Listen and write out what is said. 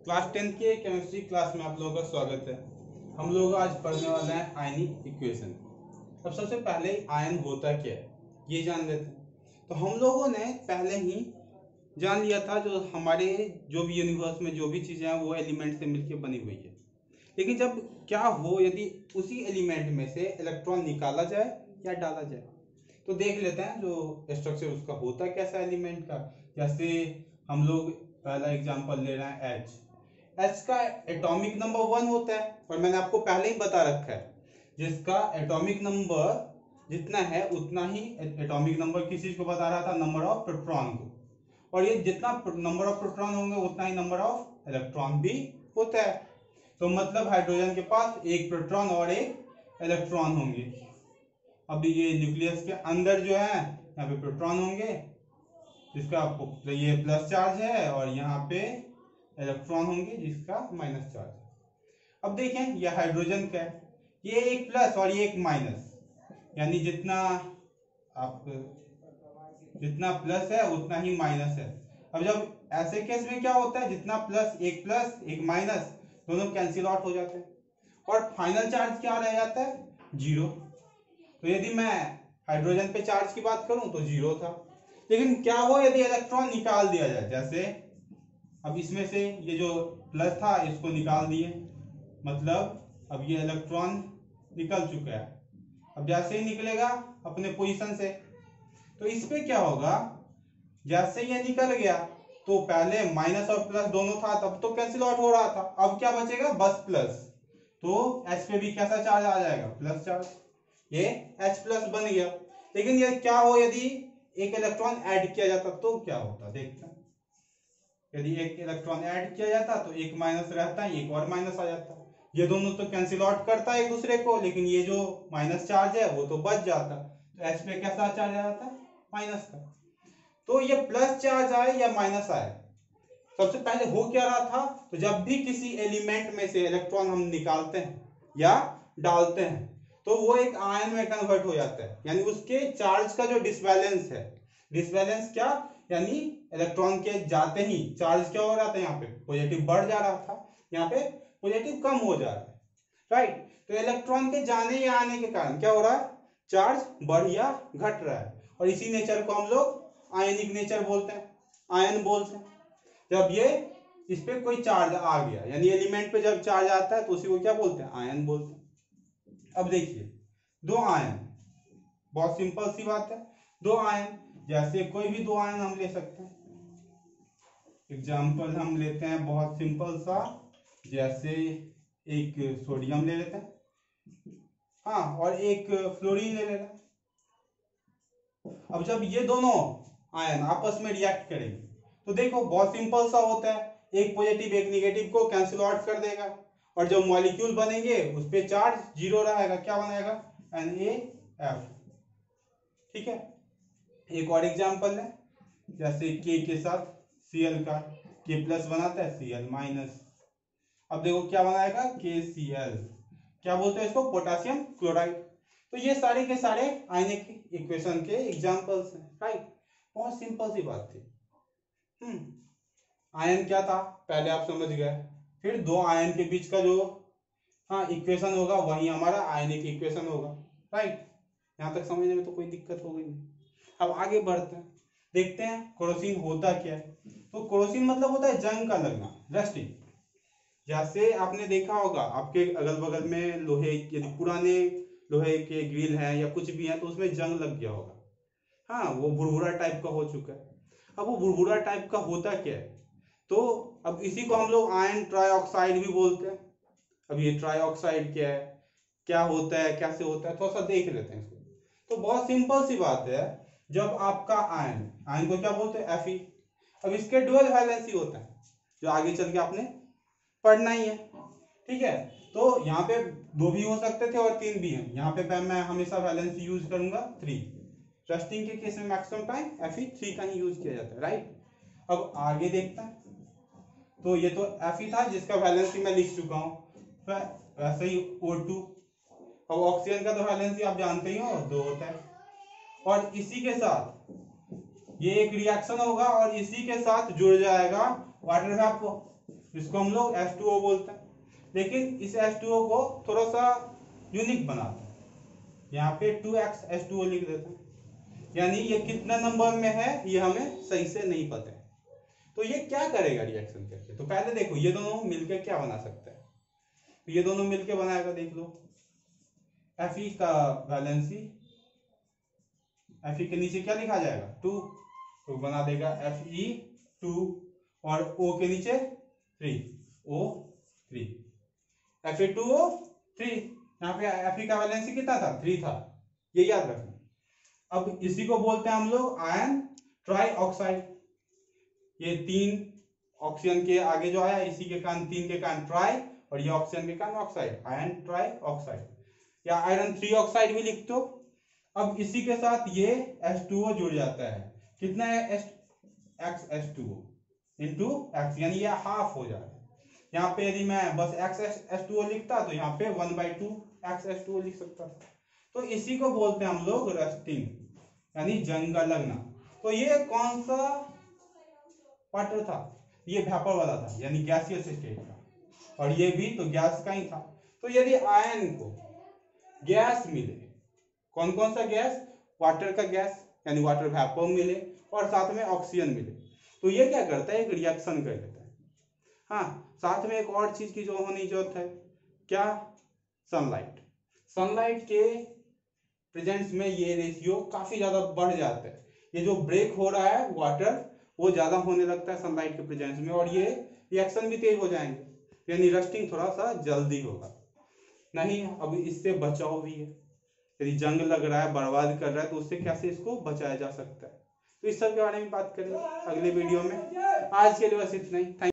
Class 10 के chemistry class में आप लोगों का स्वागत है। हम लोग आज पढ़ने वाले हैं आयनिक इक्वेशन। अब सबसे पहले आयन होता क्या है ये जान लेते हैं। तो हम लोगों ने पहले ही जान लिया था जो हमारे जो भी यूनिवर्स में जो भी चीज़ें हैं वो एलिमेंट से मिलकर बनी हुई है। लेकिन जब क्या हो यदि उसी एलिमेंट में से इलेक्ट्रॉन निकाला जाए या डाला जाए, तो देख लेते हैं जो स्ट्रक्चर उसका होता कैसा एलिमेंट का। जैसे हम लोग पहला एग्जांपल ले रहे हैं एच का एटॉमिक नंबर 1 होता है और मैंने आपको पहले ही बता रखा है जिसका एटॉमिक नंबर जितना है उतना ही एटॉमिक नंबर किस चीज को बता रहा था, नंबर ऑफ प्रोटॉन को। और ये जितना नंबर ऑफ प्रोटॉन होंगे उतना ही नंबर ऑफ इलेक्ट्रॉन भी होता है। तो मतलब हाइड्रोजन के पास एक प्रोटॉन और एक इलेक्ट्रॉन होंगे। अब ये न्यूक्लियस के अंदर जो है यहाँ पे प्रोटॉन होंगे जिसका आपको ये प्लस चार्ज है और यहाँ पे इलेक्ट्रॉन होंगे जिसका माइनस चार्ज है। अब देखें यह हाइड्रोजन का है, ये एक प्लस और ये एक माइनस, यानी जितना प्लस है उतना ही माइनस है। अब जब ऐसे केस में क्या होता है, जितना प्लस एक माइनस दोनों कैंसिल आउट हो जाते हैं और फाइनल चार्ज क्या रह जाता है, 0। तो यदि मैं हाइड्रोजन पे चार्ज की बात करूं तो 0 था। लेकिन क्या हो यदि इलेक्ट्रॉन निकाल दिया जाए, जैसे अब इसमें से ये जो प्लस था इसको निकाल दिए, मतलब अब ये इलेक्ट्रॉन निकल चुका है। अब जैसे ही निकलेगा अपने पोजीशन से, तो इस पे क्या होगा, जैसे ये निकल गया तो पहले माइनस और प्लस दोनों था तब तो कैंसिल आउट हो रहा था, अब क्या बचेगा, बस प्लस। तो एच पे भी कैसा चार्ज आ जाएगा, प्लस चार्ज, ये H प्लस बन गया। लेकिन ये क्या हो यदि एक इलेक्ट्रॉन ऐड किया जाता तो क्या होता, देखते हैं। यदि एक इलेक्ट्रॉन ऐड किया जाता तो एक माइनस रहता है, एक और माइनस आ जाता। ये दोनों तो कैंसिल आउट करता है एक दूसरे को, लेकिन ये जो माइनस चार्ज है वो तो बच जाता। तो H पे कैसा चार्ज आ जाता, माइनस का। तो ये प्लस चार्ज आए या माइनस आए, सबसे पहले हो क्या रहा था, तो जब भी किसी एलिमेंट में से इलेक्ट्रॉन हम निकालते हैं या डालते हैं तो वो एक आयन में कन्वर्ट हो जाता है। यानी उसके चार्ज का जो डिसबैलेंस है, डिसबैलेंस क्या, यानी इलेक्ट्रॉन के जाते ही चार्ज क्या हो रहा था, यहाँ पे पॉजिटिव बढ़ जा रहा था, यहाँ पे पॉजिटिव कम हो जा रहा है, राइट। तो इलेक्ट्रॉन के जाने या आने के कारण क्या हो रहा है, चार्ज बढ़ या घट रहा है। और इसी नेचर को हम लोग आयनिक नेचर बोलते हैं, आयन बोलते हैं। जब ये इस पे कोई चार्ज आ गया, यानी एलिमेंट पे जब चार्ज आता है तो उसी को क्या बोलते हैं, आयन बोलते हैं। अब देखिए दो आयन, बहुत सिंपल सी बात है, दो आयन, जैसे कोई भी दो आयन हम ले सकते हैं। एग्जाम्पल हम लेते हैं बहुत सिंपल सा, जैसे एक सोडियम ले लेते हैं, हाँ, और एक फ्लोरीन ले लेते हैं। अब जब ये दोनों आयन आपस में रिएक्ट करेंगे तो देखो बहुत सिंपल सा होता है, एक पॉजिटिव एक नेगेटिव को कैंसिल आउट कर देगा और जो मॉलिक्यूल बनेंगे उस पे चार्ज 0 रहेगा, क्या बनाएगा, NaF। ठीक है, एक और एग्जांपल है, जैसे K के साथ Cl का, K प्लस बनाता है Cl माइनस। अब देखो क्या बनाएगा, KCl, क्या बोलते हैं इसको, पोटेशियम क्लोराइड। तो ये सारे के सारे आयनिक इक्वेशन के एग्जांपल्स हैं, राइट। बहुत सिंपल सी बात थी। आयन क्या था पहले आप समझ गए, फिर दो आयन के बीच का जो इक्वेशन होगा वही हमारा आयनिक इक्वेशन होगा, राइट। यहाँ तक समझने में तो कोई दिक्कत होगी नहीं। अब आगे बढ़ते हैं, देखते हैं कोरोसिन होता क्या है। तो कोरोसिन मतलब होता है जंग का लगना, रस्टिंग। जैसे आपने देखा होगा आपके अगल बगल में लोहे, यदि पुराने लोहे के ग्रिल हैं या कुछ भी है तो उसमें जंग लग गया होगा, हाँ, वो भुरभुरा टाइप का हो चुका है। अब वो भुरभुरा टाइप का होता क्या है, तो अब इसी को हम लोग आयन ट्राइऑक्साइड भी बोलते हैं। अब ये ट्राइऑक्साइड क्या है, क्या होता है, कैसे होता है, थोड़ा सा देख लेते हैं इसको। तो बहुत सिंपल सी बात है, जब आपका आयन, आयन को क्या बोलते हैं, Fe। अब इसके डुअल वैलेंसी होता है जो आगे चल के आपने पढ़ना ही है, ठीक है। तो यहाँ पे 2 भी हो सकते थे और 3 भी है, यहाँ पे मैं हमेशा वैलेंसी यूज करूंगा 3। रस्टिंग के केस में मैक्सिमम टाइम Fe3 का ही यूज किया जाता है, राइट। अब आगे देखते हैं, तो ये तो Fe था जिसका वैलेंसी मैं लिख चुका हूं, वैसे ही O2। अब ऑक्सीजन का तो वैलेंसी आप जानते ही हो 2 होता है, और इसी के साथ ये एक रिएक्शन होगा और इसी के साथ जुड़ जाएगा वाटर वेपर। इसको हम लोग H2O बोलते हैं। लेकिन इस H2O को थोड़ा सा यूनिक बनाते हैं, यहाँ पे 2x H2O लिख देते हैं, यानी ये कितना नंबर में है ये हमें सही से नहीं पता है। तो ये क्या करेगा रिएक्शन करके, तो पहले देखो ये दोनों मिलकर क्या बना सकते हैं, तो ये दोनों मिलकर बनाएगा, देख लो Fe का वैलेंसी, Fe के नीचे क्या लिखा जाएगा 2, तो बना देगा Fe2 और O के नीचे 3, O3, Fe2O3। यहाँ पे Fe का वैलेंसी कितना था 3 था, ये याद रखना। अब इसी को बोलते हैं हम लोग आयन ट्राई ऑक्साइड। ये 3 ऑक्सीजन के आगे जो आया इसी के कारण 3 के कारण ट्राई, और ये ऑक्सीजन के कारण ऑक्साइड, आयन ट्राई ऑक्साइड, या आयरन 3 ऑक्साइड भी लिख दो। अब इसी के साथ ये H2O जुड़ जाता है, कितना है XH2O इंटू X, यानी ये हाफ हो जाएगा। यहाँ पे यदि मैं बस XH2O लिखता तो यहाँ पे 1/2 XH2O लिख सकता था। तो इसी को बोलते हैं हम लोग रस्टिंग, यानी जंग लगना। तो ये कौन सा वाटर था, ये वेपर वाला था, यानी गैसियस स्टेट का, और ये भी तो गैस का ही था। तो यदि आयन को गैस मिले, कौन कौन सा गैस, वाटर का गैस यानी वाटर वेपर मिले, और साथ में ऑक्सीजन मिले, तो ये क्या करता है, एक रिएक्शन कर लेता है। हाँ, साथ में एक और चीज की जो होनी जरूरत है, क्या, सनलाइट। सनलाइट के प्रेजेंस में ये रेशियो काफी ज्यादा बढ़ जाता है, ये जो ब्रेक हो रहा है वाटर वो ज्यादा होने लगता है सनलाइट के प्रेजेंस में, और ये रिएक्शन भी तेज हो जाएंगे, यानी रस्टिंग थोड़ा सा जल्दी होगा। नहीं, अब इससे बचाव भी है, यदि जंग लग रहा है, बर्बाद कर रहा है, तो उससे कैसे इसको बचाया जा सकता है, तो इस सब के बारे में बात करेंगे अगले वीडियो में। आज के लिए बस इतना ही।